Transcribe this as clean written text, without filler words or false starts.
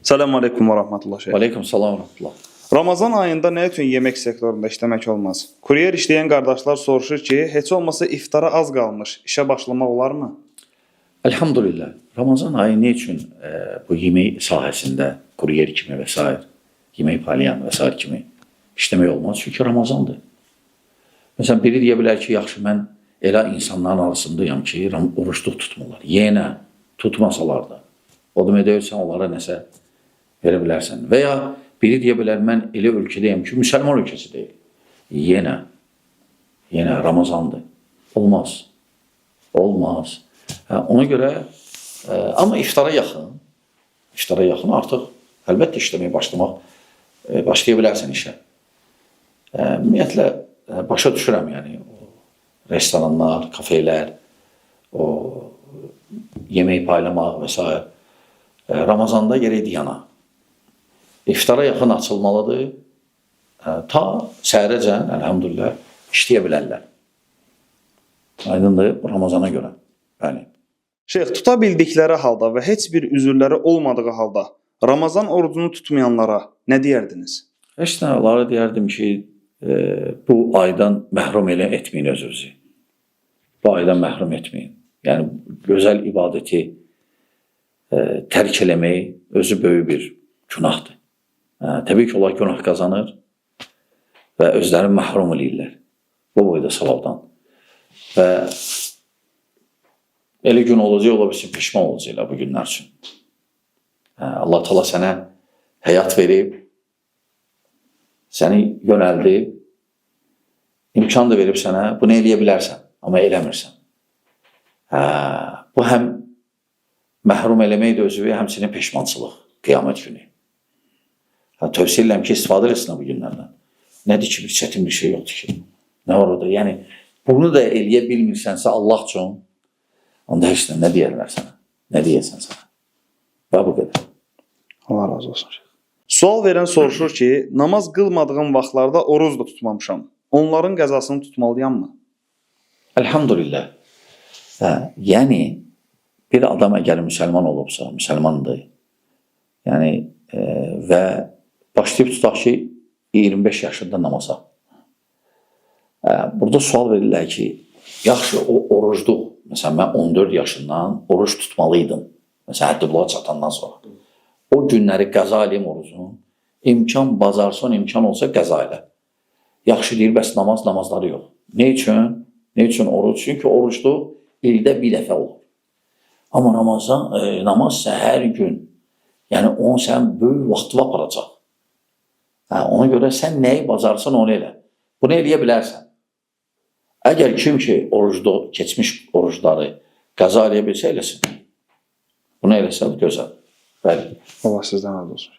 Selamun Aleyküm ve Rahmetullah Şeyh. Aleyküm salam və rəhmətullah. Ramazan ayında nə üçün yemək sektorunda işləmək olmaz? Kuryer işləyən qardaşlar soruşur ki, heç olmasa iftara az qalmış, işə başlamaq olarmı? Elhamdülillah. Ramazan ayı ne üçün bu yemək sahəsində kuryer kimi və s. yemək paylayan və s. kimi işləmək olmaz? Çünki Ramazandır. Məsələn, biri deyə bilər ki, yaxşı, mən elə insanların arasındayım ki, oruçluq tutmurlar. Yenə tutmasalar da. O demək deyil, sən onlara nəsə verə bilərsən. Və ya biri deyə bilər, mən elə ölkədəyim ki, müsəlman ölkəsi deyil. Yenə Ramazandır. Olmaz. Olmaz. Ona görə, amma iftara yaxın artıq əlbəttə işləməyə başlaya bilərsən işə. Ümumiyyətlə, başa düşürəm, yəni, restoranlar, kafeylər, o yemək paylamaq və s. Ramazanda gerəkdir yana. İftara yaxın açılmalıdır. Ta səhərəcən, əlhamdülillah, işləyə bilərlər. Aydındır, Ramazana görə. Bəli. Şeyx, tuta bildikləri halda və heç bir üzürləri olmadığı halda Ramazan orucunu tutmayanlara nə deyərdiniz? Heç nə, onlara deyərdim ki, bu aydan məhrum etməyin özünüzü. Bu aydan məhrum etməyin. Yəni, gözəl ibadəti tərk eləmək özü böyük bir günahdır. Təbii ki, onlar günah qazanır və özlərini məhrum eləyirlər. Bu boyda savabdan. Və elə gün olacaq, ola bilsin, peşman olacaqlar bu günlər üçün. Allah Teala sənə həyat verib, səni yönəldib, imkan da verib sənə, bunu eləyə bilərsən, amma eləmirsən. Bu həm məhrum eləmək də özü, həmçinin peşmançılıq, qiyamət günü. Tövsiyə edirəm ki, istifadə etsinlər bu günlərdən. Nədir ki, bir çətin bir şey yoxdur ki. Nə var orada? Yəni, bunu da eləyə bilmirsənsə Allah üçün, onda heç nə deyərlər sənə? Nə deyəsən sənə? Və bu qədər. Allah razı olsun. Sual verən soruşur ki, namaz qılmadığım vaxtlarda oruz da tutmamışam. Onların qəzasını tutmalıyam mı? Elhamdülillah. Yəni, bir adam əgər müsəlman olubsa, müsəlmandır, yəni, və başlayıb tutaq ki, 25 yaşında namaza. Burada sual verirlər ki, yaxşı, o orucduq. Məsələn, mən 14 yaşından oruç tutmalıydım. Məsələn, həddi bulağa çatandan sonra. O günləri qəza eləyim orucunu. İmkan bazarsan, imkan olsa qəza elə. Yaxşı deyir, bəs namazları yox. Ne üçün? Ne üçün oruç? Çünki orucluq ildə bir dəfə olur. Amma namaz isə hər gün. Yəni, onu sən böyük vaxtı aparacaq. Ona görə sən nəyi bacarsan, onu elə. Bunu eləyə bilərsən. Əgər kim ki, keçmiş orucları qəza eləyə bilsə, eləsin. Bunu eləsə, gözəl. Bəli. Allah sizdən razı olsun.